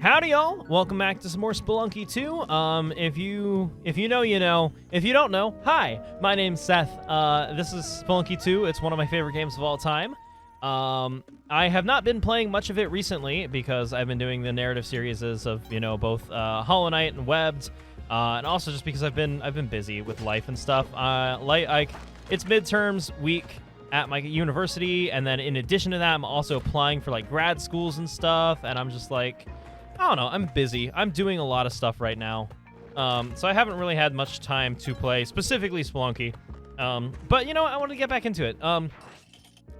Howdy, y'all! Welcome back to some more Spelunky 2. If you know, you know. If you don't know, hi! My name's Seth. This is Spelunky 2. It's one of my favorite games of all time. I have not been playing much of it recently because I've been doing the narrative series of, you know, both Hollow Knight and Webbed, and also just because I've been busy with life and stuff. It's midterms week at my university, and then in addition to that, I'm also applying for like grad schools and stuff, and I'm just like, I don't know, I'm busy. I'm doing a lot of stuff right now. So I haven't really had much time to play, specifically Spelunky. But, you know, I want to get back into it.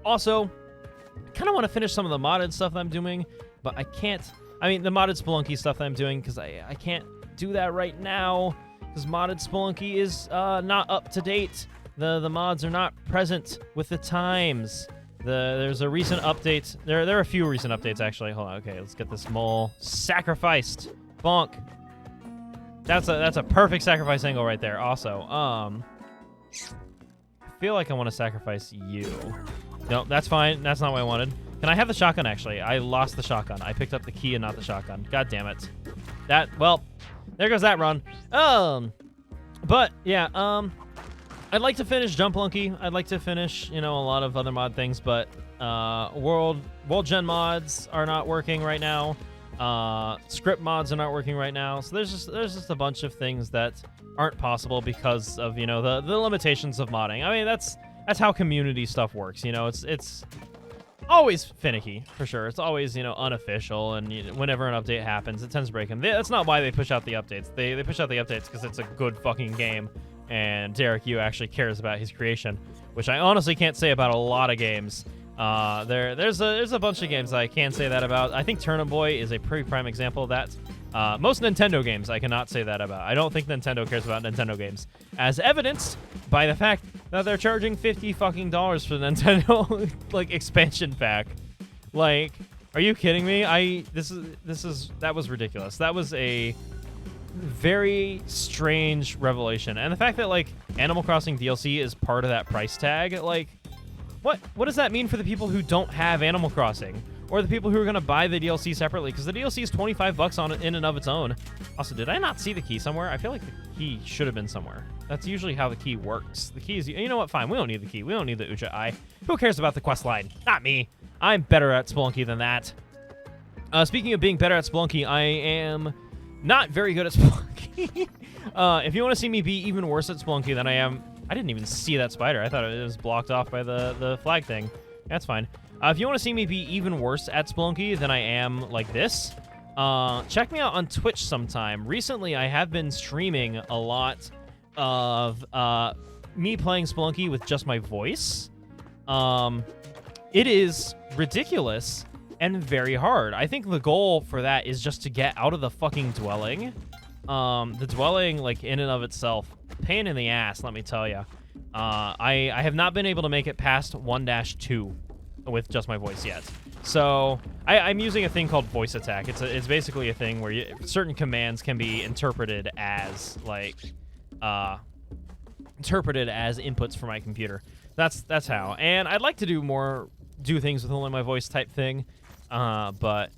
Also, I kind of want to finish some of the modded stuff that I'm doing, but I can't. I mean, the modded Spelunky stuff that I'm doing, because I can't do that right now, because modded Spelunky is not up to date. The mods are not present with the times. There's a recent update. There are a few recent updates, actually. Hold on. Okay, let's get this mole sacrificed. Bonk. That's a perfect sacrifice angle right there. Also, I feel like I want to sacrifice you. No, that's fine. That's not what I wanted. Can I have the shotgun, actually? I lost the shotgun. I picked up the key and not the shotgun. God damn it. Well, there goes that run. But, yeah, I'd like to finish Jumplunky. I'd like to finish, you know, a lot of other mod things, but world gen mods are not working right now. Script mods are not working right now. So there's just a bunch of things that aren't possible because of, you know, the limitations of modding. I mean, that's how community stuff works. You know, it's always finicky for sure. It's always, you know, unofficial, and you know, whenever an update happens, it tends to break them. That's not why they push out the updates. They push out the updates because it's a good fucking game. And Derek Yu actually cares about his creation, which I honestly can't say about a lot of games. There's a bunch of games that I can say that about. I think Turnip Boy is a pretty prime example of that. Most Nintendo games I cannot say that about. I don't think Nintendo cares about Nintendo games, as evidenced by the fact that they're charging $50 fucking for the Nintendo like expansion pack. Like, are you kidding me? That was ridiculous. That was a very strange revelation, and the fact that like Animal Crossing DLC is part of that price tag, like what does that mean for the people who don't have Animal Crossing, or the people who are going to buy the DLC separately, because the DLC is $25 on it in and of its own. Also, did I not see the key somewhere? I feel like the key should have been somewhere. That's usually how the key works. The key is, you know what, fine, we don't need the key, we don't need the Ucha Eye. Who cares about the quest line? Not me. I'm better at Spelunky than that. Speaking of being better at Spelunky, I am not very good at Spelunky. If you want to see me be even worse at Spelunky than I am, I didn't even see that spider. I thought it was blocked off by the flag thing. That's fine. If you want to see me be even worse at Spelunky than I am like this, check me out on Twitch sometime. Recently, I have been streaming a lot of me playing Spelunky with just my voice. It is ridiculous and very hard. I think the goal for that is just to get out of the fucking dwelling. The dwelling, like, in and of itself, pain in the ass, let me tell you. I have not been able to make it past 1-2 with just my voice yet. So I'm using a thing called voice attack. It's basically a thing where certain commands can be interpreted as like inputs for my computer. That's how. And I'd like to do things with only my voice type thing. But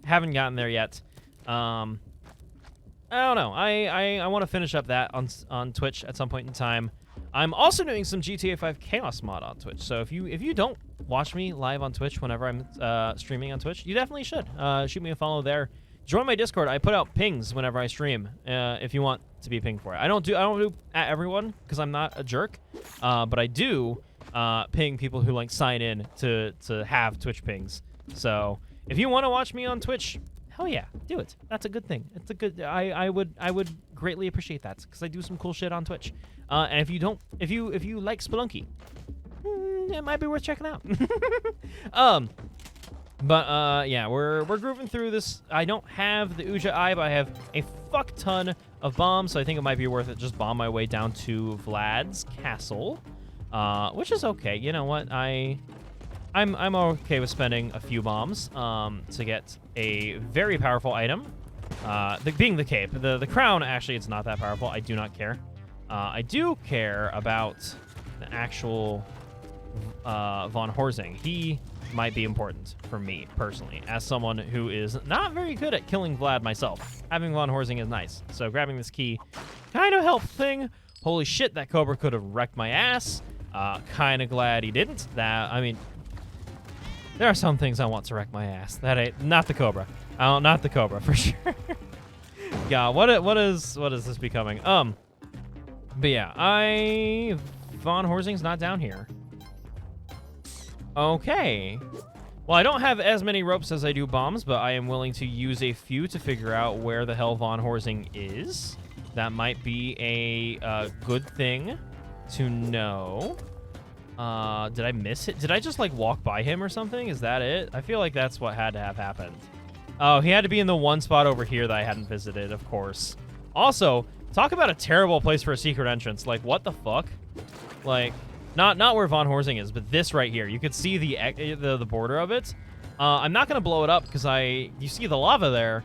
haven't gotten there yet. I don't know. I want to finish up that on Twitch at some point in time. I'm also doing some GTA 5 Chaos mod on Twitch. So if you don't watch me live on Twitch whenever I'm streaming on Twitch, you definitely should. Shoot me a follow there. Join my Discord. I put out pings whenever I stream. If you want to be pinged for it, I don't do at everyone because I'm not a jerk. But I do ping people who like sign in to have Twitch pings. So if you want to watch me on Twitch, hell yeah, do it. That's a good thing. It's a good. I would greatly appreciate that because I do some cool shit on Twitch. And if you like Spelunky, it might be worth checking out. But yeah, we're grooving through this. I don't have the Uja Eye, but I have a fuck ton of bombs, so I think it might be worth it just bomb my way down to Vlad's castle, which is okay. You know what? I'm okay with spending a few bombs to get a very powerful item. Being the cape. The crown, actually, it's not that powerful. I do not care. I do care about the actual Von Horsing. He might be important for me personally, as someone who is not very good at killing Vlad myself. Having Von Horsing is nice, so grabbing this key kind of helped thing. Holy shit, that Cobra could have wrecked my ass. Kind of glad he didn't. I mean, there are some things I want to wreck my ass. That ain't not the Cobra. Not the Cobra for sure. God, what is this becoming? But yeah, Von Horsing's not down here. Okay. Well, I don't have as many ropes as I do bombs, but I am willing to use a few to figure out where the hell Von Horsing is. That might be a good thing to know. Did I miss it? Did I just, like, walk by him or something? Is that it? I feel like that's what had to have happened. Oh, he had to be in the one spot over here that I hadn't visited, of course. Also, talk about a terrible place for a secret entrance. Like, what the fuck? Like, not where Von Horsing is, but this right here. You could see the border of it. I'm not going to blow it up because you see the lava there.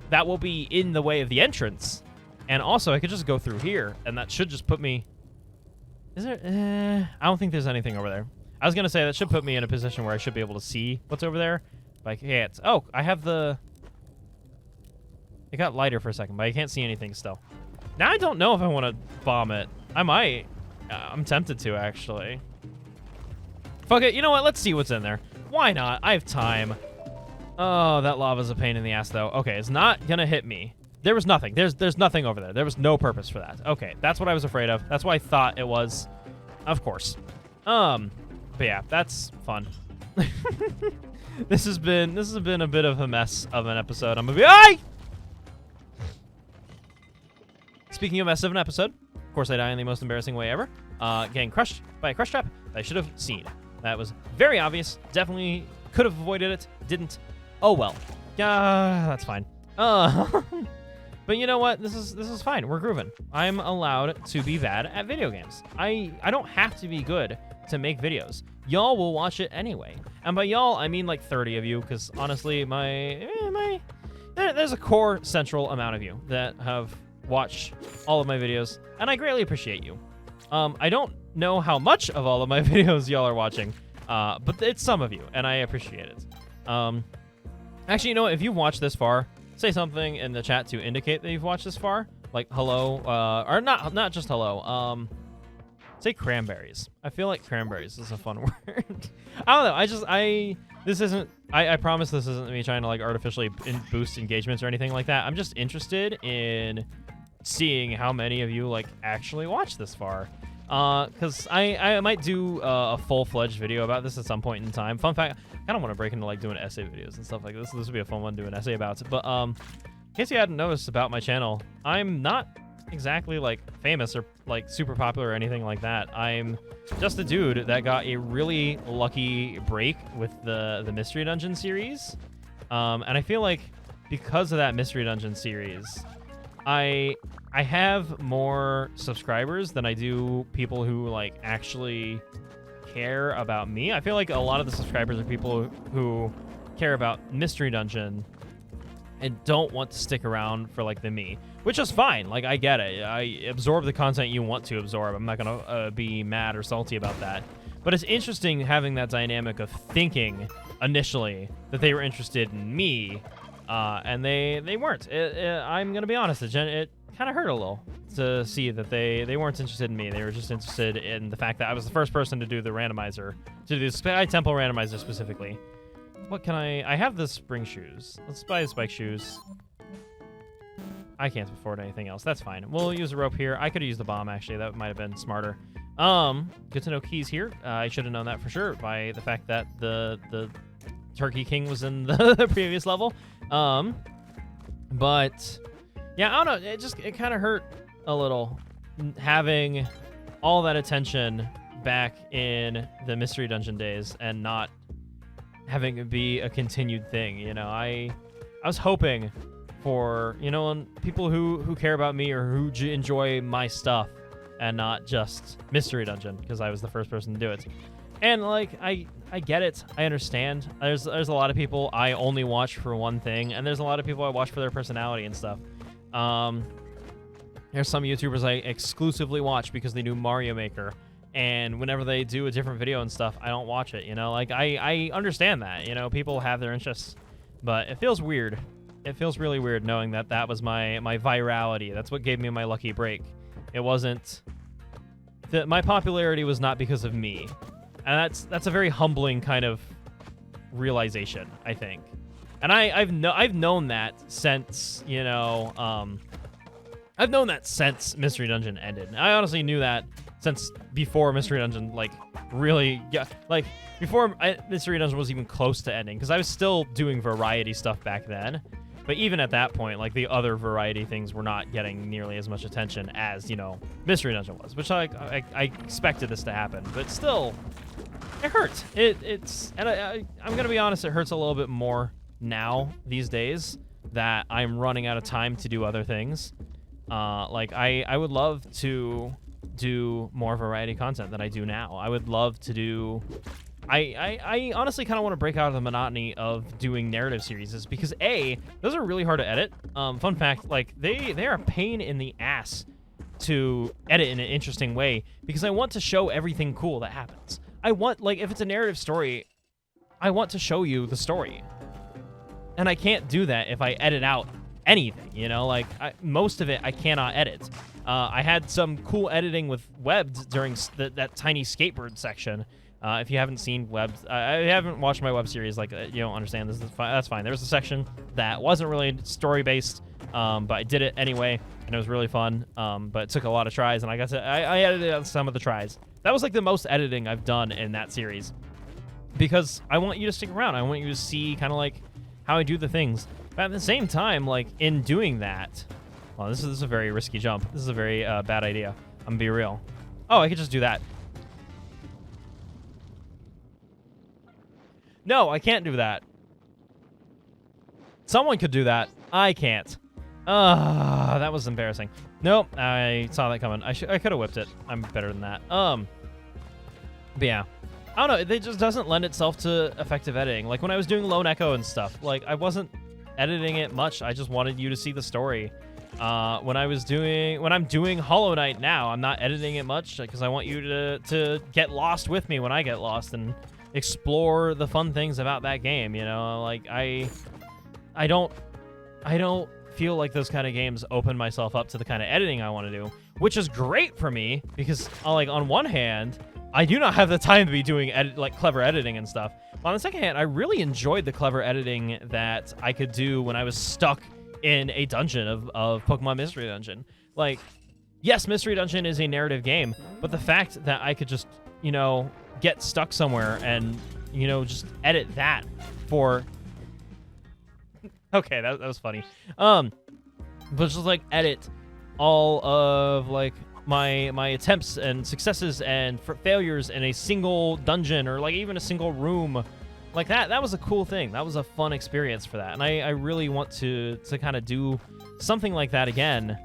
That will be in the way of the entrance. And also, I could just go through here, and that should just put me... Is there... I don't think there's anything over there. I was going to say that should put me in a position where I should be able to see what's over there. But I can't. Oh, I have the... It got lighter for a second, but I can't see anything still. Now I don't know if I want to bomb it. I might. I'm tempted to, actually. Fuck it. You know what? Let's see what's in there. Why not? I have time. Oh, that lava's a pain in the ass, though. Okay, it's not going to hit me. There was nothing. There's nothing over there. There was no purpose for that. Okay, that's what I was afraid of. That's what I thought it was. Of course. But yeah, that's fun. This has been a bit of a mess of an episode. I'm gonna be Speaking of mess of an episode, of course I die in the most embarrassing way ever. Getting crushed by a crush trap that I should have seen. That was very obvious. Definitely could have avoided it. Didn't. Oh well. That's fine. But you know what? This is fine. We're grooving. I'm allowed to be bad at video games. I don't have to be good to make videos. Y'all will watch it anyway. And by y'all, I mean like 30 of you, because honestly, there's a core central amount of you that have watched all of my videos, and I greatly appreciate you. I don't know how much of all of my videos y'all are watching, but it's some of you, and I appreciate it. Actually, you know what? If you've watched this far, say something in the chat to indicate that you've watched this far. Like hello, or not just hello. Say cranberries. I feel like cranberries is a fun word. I don't know. I promise this isn't me trying to like artificially boost engagements or anything like that. I'm just interested in seeing how many of you like actually watch this far. Because I might do a full-fledged video about this at some point in time. Fun fact, I kind of want to break into like doing essay videos and stuff like this. This would be a fun one to do an essay about. But in case you hadn't noticed about my channel, I'm not exactly like famous or like super popular or anything like that. I'm just a dude that got a really lucky break with the Mystery Dungeon series. And I feel like because of that Mystery Dungeon series, I have more subscribers than I do people who like actually care about me. I feel like a lot of the subscribers are people who care about Mystery Dungeon and don't want to stick around for like the me, which is fine. Like, I get it. I absorb the content you want to absorb. I'm not gonna be mad or salty about that. But it's interesting having that dynamic of thinking initially that they were interested in me, and they weren't. I'm gonna be honest. It kind of hurt a little to see that they weren't interested in me. They were just interested in the fact that I was the first person to do the randomizer, to do the Sky Temple randomizer specifically. What can I have the spring shoes. Let's buy the spike shoes. I can't afford anything else. That's fine. We'll use a rope here. I could have used the bomb, actually. That might have been smarter. Good to know keys here. I should have known that for sure by the fact that the Turkey King was in the previous level. But yeah, I don't know. It kind of hurt a little having all that attention back in the Mystery Dungeon days and not having it be a continued thing. You know, I was hoping for, you know, people who care about me or who enjoy my stuff and not just Mystery Dungeon, because I was the first person to do it. And like, I get it. I understand. There's a lot of people I only watch for one thing, and there's a lot of people I watch for their personality and stuff. There's some YouTubers I exclusively watch because they do Mario Maker, and whenever they do a different video and stuff, I don't watch it, you know? Like, I understand that, you know? People have their interests, but it feels weird. It feels really weird knowing that that was my virality. That's what gave me my lucky break. It wasn't... my popularity was not because of me. And that's a very humbling kind of realization, I think. And I've known that since, you know, I've known that since Mystery Dungeon ended. I honestly knew that since before Mystery Dungeon, like, really, yeah, like, before Mystery Dungeon was even close to ending, because I was still doing variety stuff back then. But even at that point, like, the other variety things were not getting nearly as much attention as, you know, Mystery Dungeon was, which I expected this to happen. But still, it hurts. It's and I'm going to be honest, it hurts a little bit more now, these days, that I'm running out of time to do other things. Like, I would love to do more variety content than I do now. I would love to do... I honestly kind of want to break out of the monotony of doing narrative series because A, those are really hard to edit. Fun fact, like, they are a pain in the ass to edit in an interesting way because I want to show everything cool that happens. I want, like, if it's a narrative story, I want to show you the story. And I can't do that if I edit out anything, you know? Like, most of it I cannot edit. I had some cool editing with Webbed during that tiny skateboard section. If you haven't seen Webbed, I haven't watched my web series, like, you don't understand this, that's fine. There was a section that wasn't really story-based, but I did it anyway, and it was really fun, but it took a lot of tries, and I edited out some of the tries. That was, like, the most editing I've done in that series, because I want you to stick around. I want you to see kind of, like, how I do the things. But at the same time, like, in doing that, well, this is a very risky jump. This is a very bad idea. I'm gonna be real. Oh, I could just do that. No, I can't do that. Someone could do that. I can't. That was embarrassing. Nope, I saw that coming. I could have whipped it. I'm better than that. But yeah. I don't know, it just doesn't lend itself to effective editing. Like, when I was doing Lone Echo and stuff, like, I wasn't editing it much. I just wanted you to see the story. When I'm doing Hollow Knight now, I'm not editing it much because I want you to get lost with me when I get lost and explore the fun things about that game, you know? Like, I don't feel like those kind of games open myself up to the kind of editing I want to do, which is great for me because, like, on one hand, I do not have the time to be doing clever editing and stuff. But on the second hand, I really enjoyed the clever editing that I could do when I was stuck in a dungeon of Pokemon Mystery Dungeon. Like, yes, Mystery Dungeon is a narrative game, but the fact that I could just, you know, get stuck somewhere and, you know, just edit that for... Okay, that was funny. But just, like, edit all of, like, my attempts and successes and failures in a single dungeon or, like, even a single room. Like, that was a cool thing. That was a fun experience for that. And I really want to kind of do something like that again.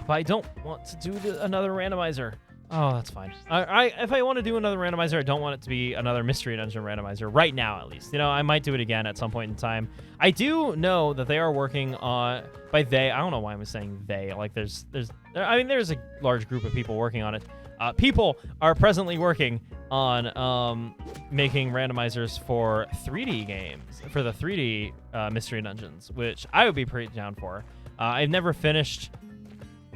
But I don't want to do another randomizer. Oh, that's fine. If I want to do another randomizer, I don't want it to be another Mystery Dungeon randomizer, right now at least. You know, I might do it again at some point in time. I do know that they are working on, by they, I don't know why I'm saying they, like there's I mean, there's a large group of people working on it. People are presently working on making randomizers for 3D games, for the 3D Mystery Dungeons, which I would be pretty down for. I've never finished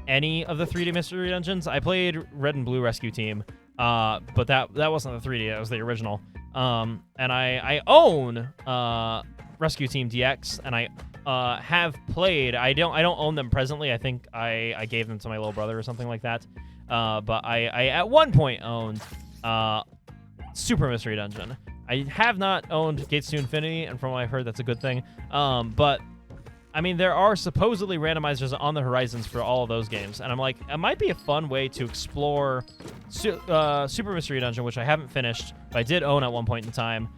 any of the 3D Mystery Dungeons. I played Red and Blue Rescue Team, but that wasn't the 3D, that was the original. And I own Rescue Team DX, and I have played. I don't own them presently. I think I gave them to my little brother or something like that. But I at one point owned Super Mystery Dungeon. I have not owned Gates to Infinity, and from what I've heard, that's a good thing. But I mean, there are supposedly randomizers on the horizons for all of those games, and I'm like, it might be a fun way to explore Super Mystery Dungeon, which I haven't finished, but I did own at one point in time,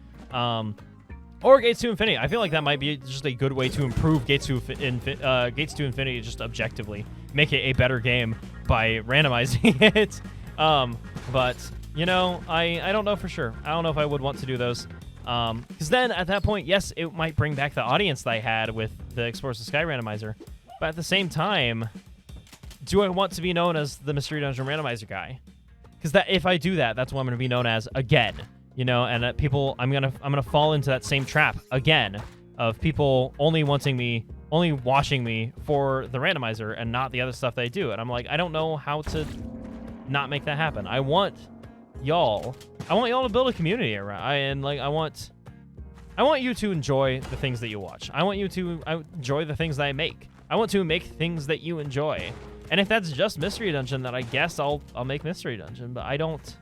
or Gates to Infinity. I feel like that might be just a good way to improve Gates to Infinity just objectively, make it a better game by randomizing it. But, you know, I don't know for sure. I don't know if I would want to do those. Because then at that point, yes, it might bring back the audience that I had with the Explorers of Sky randomizer. But at the same time, do I want to be known as the Mystery Dungeon randomizer guy? because that if I do that, that's what I'm gonna be known as again. You know, and people, I'm gonna fall into that same trap again of people only watching me for the randomizer and not the other stuff that I do. And I'm like, I don't know how to not make that happen. I want y'all to build a community around. I want you to enjoy the things that you watch. I want you to enjoy the things that I make. I want to make things that you enjoy. And if that's just Mystery Dungeon, then I guess I'll make Mystery Dungeon. But I don't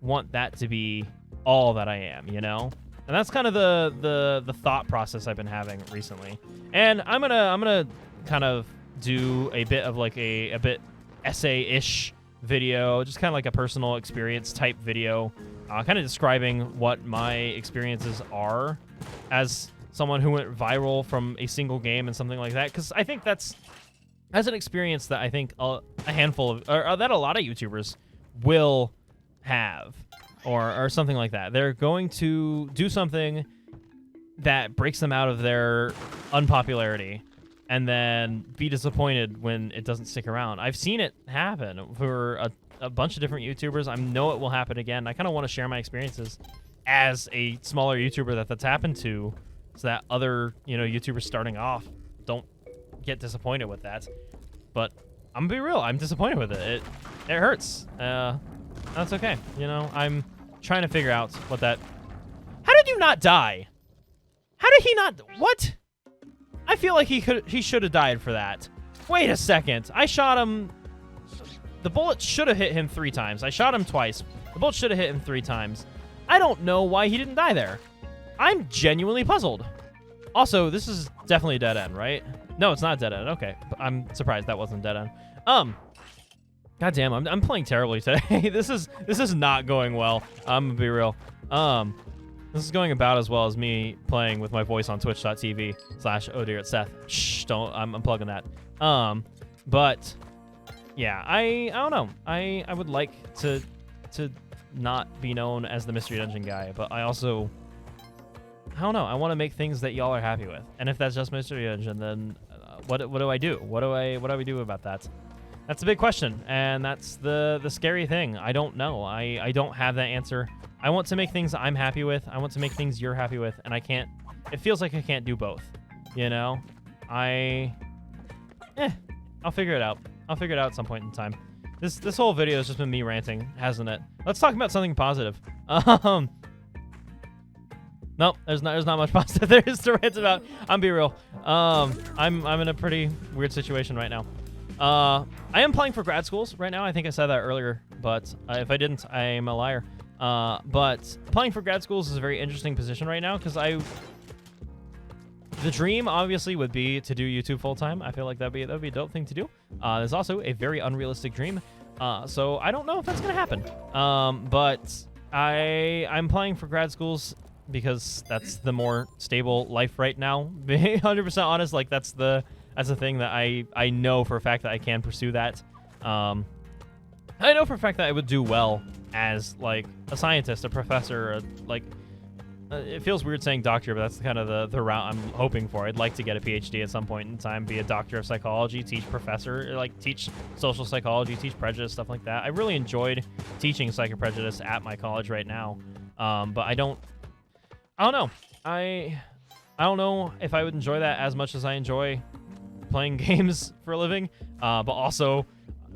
want that to be all that I am, you know? And that's kind of the thought process I've been having recently. And I'm gonna kind of do a bit of like a bit essay-ish video, just kind of like a personal experience type video, kind of describing what my experiences are as someone who went viral from a single game and something like that. Because I think that's an experience that I think a handful of, or that a lot of YouTubers will have. Or something like that. They're going to do something that breaks them out of their unpopularity and then be disappointed when it doesn't stick around. I've seen it happen for a bunch of different YouTubers. I know it will happen again. I kind of want to share my experiences as a smaller YouTuber that's happened to, so that other, you know, YouTubers starting off don't get disappointed with that. But I'm gonna be real. I'm disappointed with it. It hurts. That's okay. You know, I'm trying to figure out what that... How did you not die? How did he not... What? I feel like he should have died for that. Wait a second. I shot him... The bullet should have hit him 3 times. I shot him twice. The bullet should have hit him 3 times. I don't know why he didn't die there. I'm genuinely puzzled. Also, this is definitely a dead end, right? No, it's not a dead end. Okay. I'm surprised that wasn't a dead end. God damn, I'm playing terribly today. This is not going well. I'm gonna be real. This is going about as well as me playing with my voice on twitch.tv/ODISeth. Shh, don't. I'm plugging that. But yeah, I don't know. I would like to not be known as the Mystery Dungeon guy, but I also, I don't know. I want to make things that y'all are happy with. And if that's just Mystery Dungeon, then what do I do? What do we do about that? That's a big question, and that's the scary thing. I don't know. I don't have that answer. I want to make things I'm happy with. I want to make things you're happy with, and I can't. It feels like I can't do both. You know, I'll figure it out. I'll figure it out at some point in time. This whole video has just been me ranting, hasn't it? Let's talk about something positive. Nope, there's not much positive there is to rant about. I'm be real. I'm in a pretty weird situation right now. I am applying for grad schools right now. I think I said that earlier, but if I didn't, I'm a liar. But applying for grad schools is a very interesting position right now because the dream obviously would be to do YouTube full time. I feel like that'd be a dope thing to do. There's also a very unrealistic dream. So I don't know if that's gonna happen. But I'm applying for grad schools because that's the more stable life right now. Being 100% honest, like that's the thing that I know for a fact that I can pursue that. I know for a fact that I would do well as like a scientist, a professor, it feels weird saying doctor, but that's kind of the route I'm hoping for. I'd like to get a PhD at some point in time, be a doctor of psychology, teach professor, like teach social psychology, teach prejudice, stuff like that. I really enjoyed teaching psychoprejudice at my college right now, but I don't know. I don't know if I would enjoy that as much as I enjoy playing games for a living, but also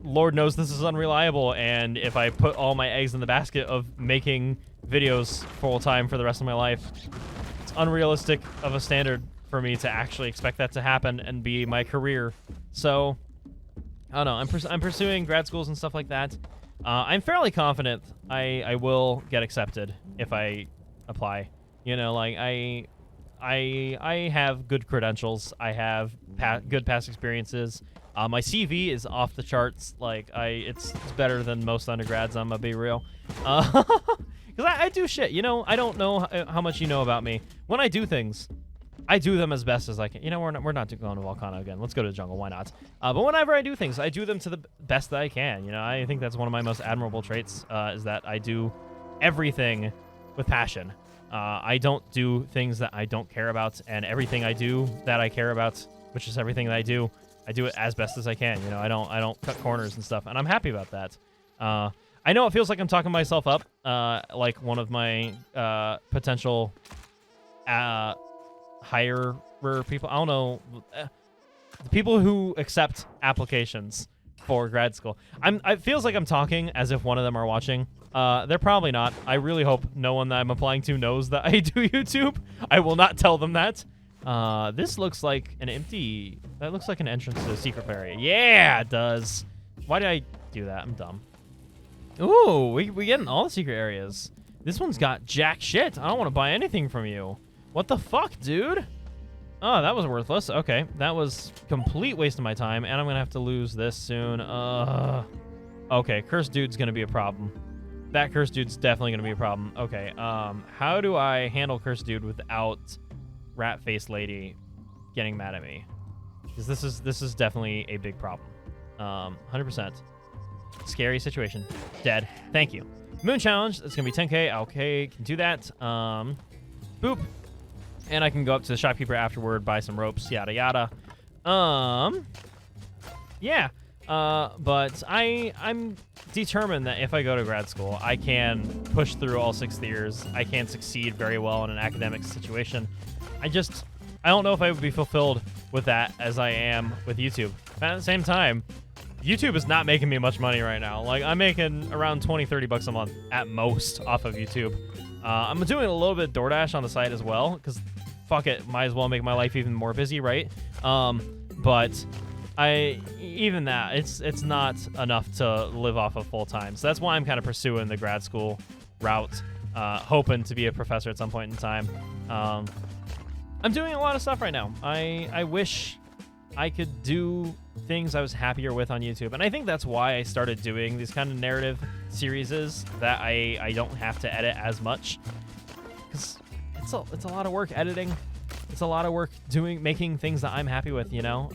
Lord knows this is unreliable, and if I put all my eggs in the basket of making videos full time for the rest of my life, it's unrealistic of a standard for me to actually expect that to happen and be my career. So I don't know. I'm pursuing grad schools and stuff like that. I'm fairly confident I will get accepted if I apply. You know, like I have good credentials. I have good past experiences. My CV is off the charts. Like it's better than most undergrads. I'm gonna be real. Because I do shit, you know. I don't know how much you know about me. When I do things, I do them as best as I can. You know, we're not going to Volcano again. Let's go to the jungle. Why not? But whenever I do things, I do them to the best that I can. You know, I think that's one of my most admirable traits is that I do everything with passion. I don't do things that I don't care about, and everything I do that I care about, which is everything that I do it as best as I can. You know, I don't cut corners and stuff, and I'm happy about that. I know it feels like I'm talking myself up, like one of my potential hirer people. I don't know, the people who accept applications for grad school. It feels like I'm talking as if one of them are watching. They're probably not. I really hope no one that I'm applying to knows that I do YouTube. I will not tell them that. This looks like an empty... That looks like an entrance to a secret area. Yeah, it does. Why did I do that? I'm dumb. Ooh, we getting all the secret areas. This one's got jack shit. I don't want to buy anything from you. What the fuck, dude? Oh, that was worthless. Okay, that was complete waste of my time, and I'm gonna have to lose this soon. Okay, cursed dude's gonna be a problem. That cursed dude's definitely gonna be a problem. Okay, how do I handle cursed dude without rat face lady getting mad at me? Because this is definitely a big problem. 100%. Scary situation. Dead. Thank you. Moon challenge. That's gonna be 10k. Okay, can do that. Boop. And I can go up to the shopkeeper afterward, buy some ropes, yada yada. Yeah. But I'm determined that if I go to grad school, I can push through all 6 years. I can succeed very well in an academic situation. I don't know if I would be fulfilled with that as I am with YouTube. But at the same time, YouTube is not making me much money right now. Like, I'm making around 20-30 bucks a month at most off of YouTube. I'm doing a little bit of DoorDash on the side as well, because fuck it, might as well make my life even more busy, right? But even that, it's not enough to live off of full time. So that's why I'm kind of pursuing the grad school route, hoping to be a professor at some point in time. I'm doing a lot of stuff right now. I wish I could do things I was happier with on YouTube, and I think that's why I started doing these kind of narrative series, that I don't have to edit as much, because it's a lot of work editing. It's a lot of work making things that I'm happy with, you know.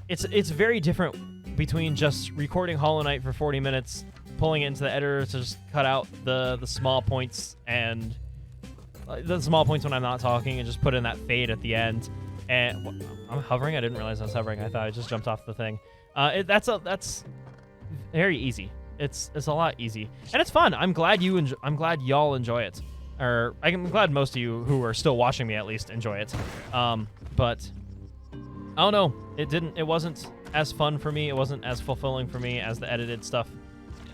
It's very different between just recording Hollow Knight for 40 minutes, pulling it into the editor to just cut out the small points and the small points when I'm not talking, and just put in that fade at the end. And I'm hovering. I didn't realize I was hovering. I thought I just jumped off the thing. That's very easy. It's a lot easy, and it's fun. I'm glad y'all enjoy it, or I'm glad most of you who are still watching me at least enjoy it. But I don't know. It wasn't as fun for me. It wasn't as fulfilling for me as the edited stuff.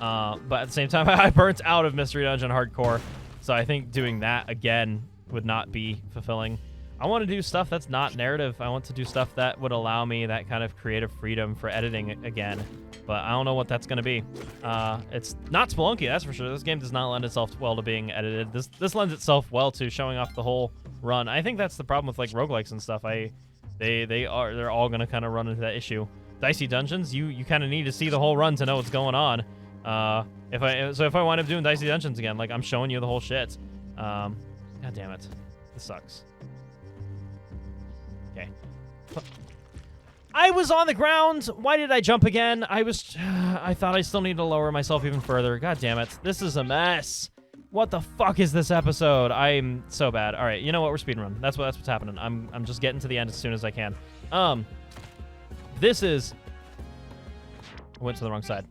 But at the same time, I burnt out of Mystery Dungeon Hardcore, so I think doing that again would not be fulfilling. I want to do stuff that's not narrative. I want to do stuff that would allow me that kind of creative freedom for editing again. But I don't know what that's going to be. It's not Spelunky, that's for sure. This game does not lend itself well to being edited. This lends itself well to showing off the whole run. I think that's the problem with like roguelikes and stuff. They're all going to kind of run into that issue. Dicey Dungeons, you kind of need to see the whole run to know what's going on. If I wind up doing Dicey Dungeons again, like, I'm showing you the whole shit. God damn it. This sucks. Okay. I was on the ground. Why did I jump again? I thought I still need to lower myself even further. God damn it. This is a mess. What the fuck is this episode? I'm so bad. All right, you know what? We're speedrun. That's what's happening. I'm just getting to the end as soon as I can. This is... I went to the wrong side.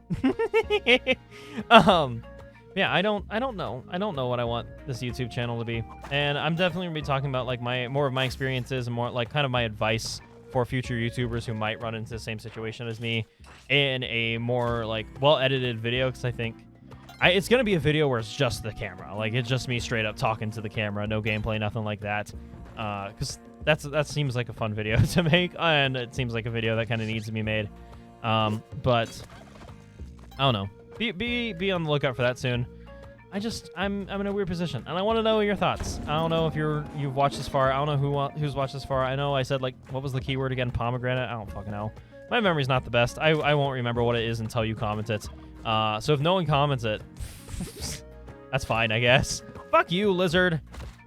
Yeah, I don't know. I don't know what I want this YouTube channel to be. And I'm definitely gonna be talking about like more of my experiences and more like kind of my advice for future YouTubers who might run into the same situation as me in a more like well-edited video, because I think it's gonna be a video where it's just the camera. Like, it's just me straight up talking to the camera, no gameplay, nothing like that. Because that seems like a fun video to make, and it seems like a video that kind of needs to be made. But I don't know. Be on the lookout for that soon. I'm in a weird position, and I want to know your thoughts. I don't know if you've watched this far. I don't know who's watched this far. I know I said, like, what was the keyword again? Pomegranate? I don't fucking know. My memory's not the best. I won't remember what it is until you comment it. So if no one comments it, that's fine, I guess. Fuck you, lizard.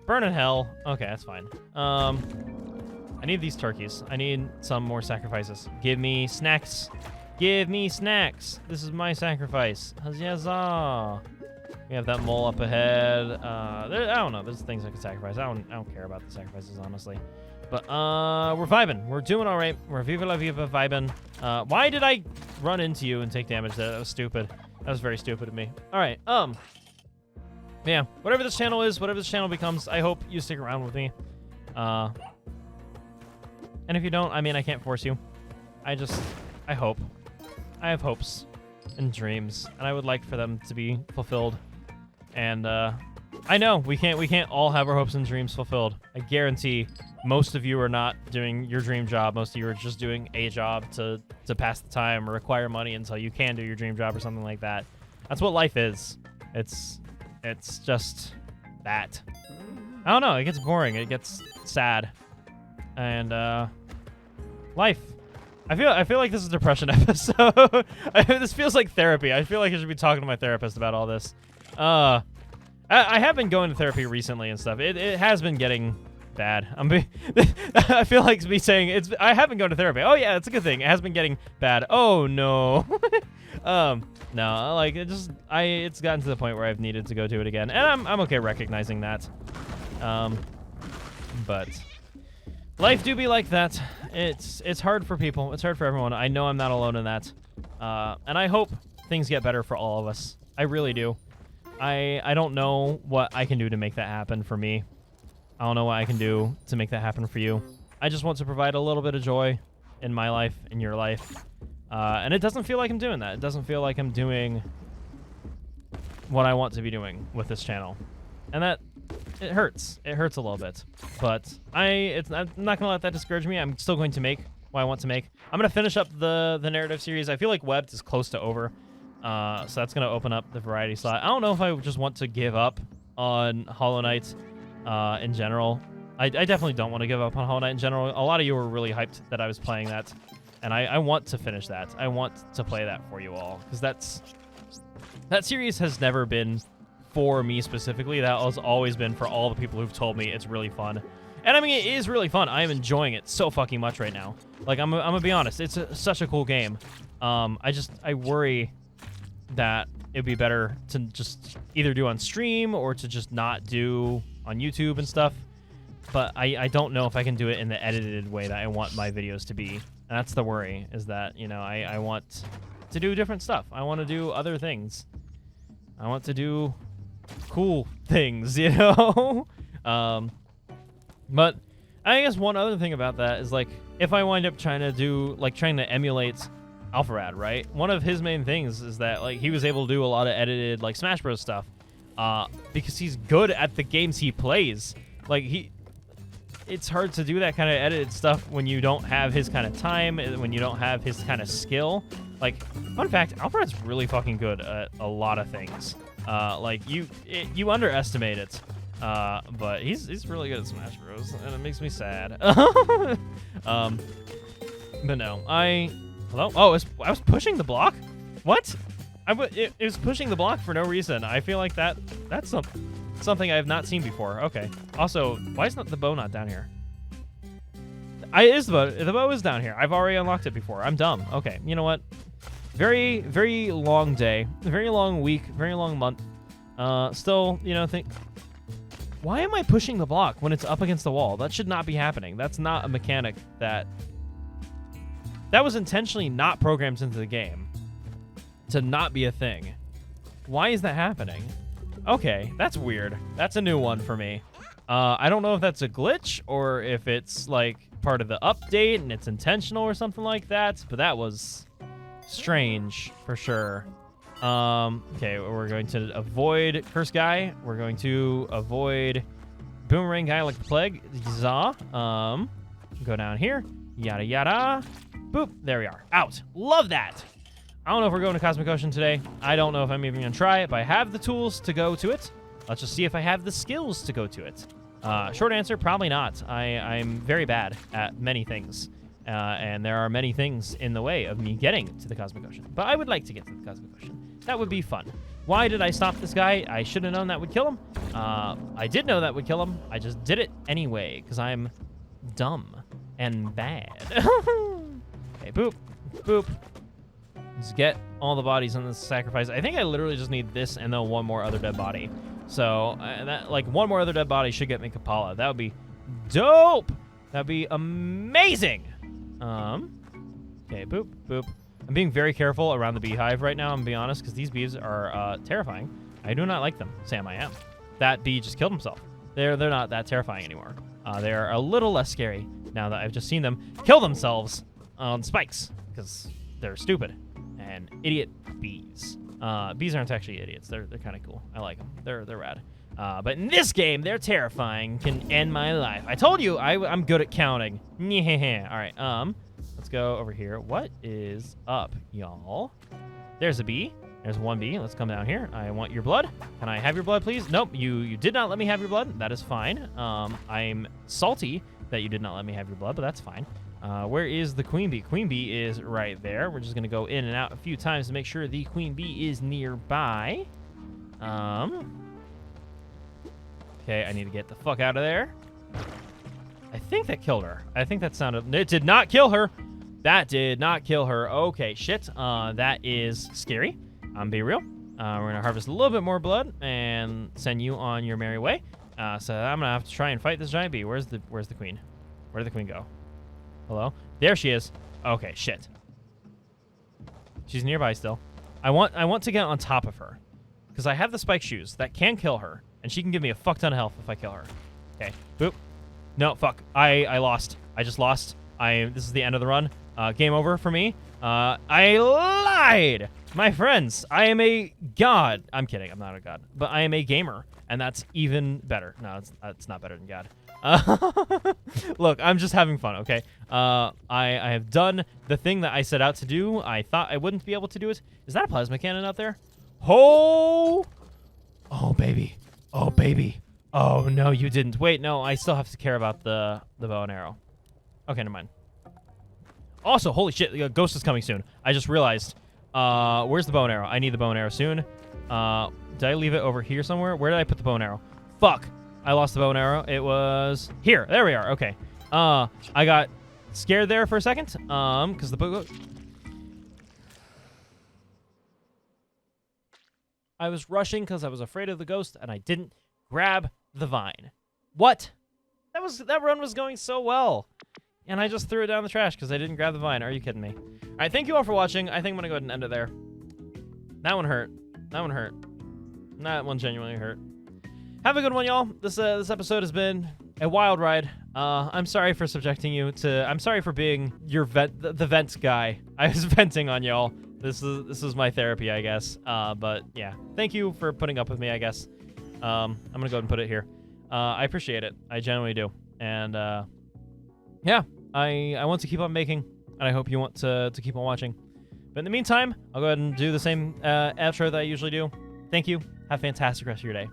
Burn in hell. Okay, that's fine. I need these turkeys. I need some more sacrifices. Give me snacks. Give me snacks. This is my sacrifice. Huzzah. We have that mole up ahead. I don't know. There's things I can sacrifice. I don't care about the sacrifices, honestly. But we're vibing. We're doing all right. We're Viva la Viva vibing. Why did I run into you and take damage there? That was stupid. That was very stupid of me. All right. Yeah. Whatever this channel is, whatever this channel becomes, I hope you stick around with me. And if you don't, I mean, I can't force you. I hope. I have hopes and dreams, and I would like for them to be fulfilled. And I know we can't all have our hopes and dreams fulfilled. I guarantee most of you are not doing your dream job. Most of you are just doing a job to pass the time or acquire money until you can do your dream job or something like that. That's what life is. It's just that. I don't know. It gets boring. It gets sad. And life. I feel like this is a depression episode. This feels like therapy. I feel like I should be talking to my therapist about all this. I have been going to therapy recently and stuff. It has been getting bad. I feel like me saying I have been going to therapy. Oh yeah, it's a good thing. It has been getting bad. Oh no. No, like it's gotten to the point where I've needed to go to it again, and I'm okay recognizing that. But life do be like that. It's hard for people. It's hard for everyone. I know I'm not alone in that. And I hope things get better for all of us. I really do. I don't know what I can do to make that happen for me. I don't know what I can do to make that happen for you. I just want to provide a little bit of joy in my life, in your life. And it doesn't feel like I'm doing that. It doesn't feel like I'm doing what I want to be doing with this channel. And it hurts. It hurts a little bit. But I'm not going to let that discourage me. I'm still going to make what I want to make. I'm going to finish up the narrative series. I feel like Webbed is close to over. So that's going to open up the variety slot. I don't know if I just want to give up on Hollow Knight in general. I definitely don't want to give up on Hollow Knight in general. A lot of you were really hyped that I was playing that. And I want to finish that. I want to play that for you all. Because that series has never been for me specifically. That has always been for all the people who've told me it's really fun. And I mean, it is really fun. I am enjoying it so fucking much right now. Like, I'm gonna be honest. It's such a cool game. I worry that it'd be better to just either do on stream or to just not do on YouTube and stuff. But I don't know if I can do it in the edited way that I want my videos to be. And that's the worry, is that, you know, I want to do different stuff. I want to do other things. I want to do cool things, you know? But I guess one other thing about that is, like, if I wind up trying to emulate Alpharad, right? One of his main things is that, like, he was able to do a lot of edited, like, Smash Bros. Stuff because he's good at the games he plays. Like, it's hard to do that kind of edited stuff when you don't have his kind of time, when you don't have his kind of skill. Like, fun fact, Alfred's really fucking good at a lot of things. Like, you underestimate it. But he's really good at Smash Bros. And it makes me sad. But no, hello? Oh, I was pushing the block? What? It was pushing the block for no reason. I feel like that's something I have not seen before. Okay. Also, why is the bow not down here? The bow is down here. I've already unlocked it before. I'm dumb. Okay. You know what? Very, very long day. Very long week. Very long month. Still, you know, why am I pushing the block when it's up against the wall? That should not be happening. That's not a mechanic that was intentionally not programmed into the game to not be a thing. Why is that happening? Okay, that's weird. That's a new one for me. I don't know if that's a glitch or if it's like part of the update and it's intentional or something like that, but that was strange for sure. Okay, we're going to avoid Curse Guy. We're going to avoid Boomerang Guy like the plague. Go down here. Yada yada. Boop. There we are. Out. Love that. I don't know if we're going to Cosmic Ocean today. I don't know if I'm even going to try it, but I have the tools to go to it. Let's just see if I have the skills to go to it. Short answer, probably not. I'm very bad at many things. And there are many things in the way of me getting to the Cosmic Ocean. But I would like to get to the Cosmic Ocean. That would be fun. Why did I stop this guy? I should have known that would kill him. I did know that would kill him. I just did it anyway, because I'm dumb and bad. Okay, boop, boop. Just get all the bodies on this sacrifice. I think I literally just need this and then one more other dead body. So, one more other dead body should get me Kapala. That would be dope. That would be amazing. Okay, boop, boop. I'm being very careful around the beehive right now, I'm being honest, because these bees are terrifying. I do not like them. Sam, I am. That bee just killed himself. They're not that terrifying anymore. They're a little less scary now that I've just seen them kill themselves on spikes, because they're stupid and idiot bees. Bees aren't actually idiots. They're kind of cool. I like them. They're rad. But in this game, they're terrifying. Can end my life. I told you I'm good at counting. All right. Let's go over here. What is up, y'all? There's a bee. There's one bee. Let's come down here. I want your blood. Can I have your blood, please? Nope. You did not let me have your blood. That is fine. I'm salty that you did not let me have your blood, but that's fine. Where is the queen bee? Queen bee is right there. We're just going to go in and out a few times to make sure the queen bee is nearby. Okay, I need to get the fuck out of there. I think that killed her. I think that sounded... It did not kill her. That did not kill her. Okay, shit. That is scary. Be real. We're going to harvest a little bit more blood and send you on your merry way. So I'm going to have to try and fight this giant bee. Where's the queen? Where did the queen go? Hello? There she is. Okay, shit. She's nearby still. I want to get on top of her, because I have the spike shoes that can kill her, and she can give me a fuck ton of health if I kill her. Okay, boop. No, fuck. I lost. I just lost. This is the end of the run. Game over for me. I lied! My friends, I am a god. I'm kidding, I'm not a god. But I am a gamer, and that's even better. No, it's not better than god. Look, I'm just having fun, okay? I have done the thing that I set out to do. I thought I wouldn't be able to do it. Is that a plasma cannon out there? Oh, baby. Oh, baby. Oh, no, you didn't. Wait, no, I still have to care about the bow and arrow. Okay, never mind. Also, holy shit, the ghost is coming soon. I just realized. Where's the bow and arrow? I need the bow and arrow soon. Did I leave it over here somewhere? Where did I put the bow and arrow? Fuck. I lost the bow and arrow. It was here. There we are. Okay. I got scared there for a second. Because the bow... I was rushing because I was afraid of the ghost, and I didn't grab the vine. What? That run was going so well. And I just threw it down the trash because I didn't grab the vine. Are you kidding me? All right, thank you all for watching. I think I'm going to go ahead and end it there. That one hurt. That one hurt. That one genuinely hurt. Have a good one, y'all. This episode has been a wild ride. I'm sorry for subjecting you to... I'm sorry for being your the vent guy. I was venting on y'all. This is my therapy, I guess. But yeah, thank you for putting up with me, I guess. I'm going to go ahead and put it here. I appreciate it. I genuinely do. And yeah, I want to keep on making, and I hope you want to keep on watching. But in the meantime, I'll go ahead and do the same outro that I usually do. Thank you. Have a fantastic rest of your day.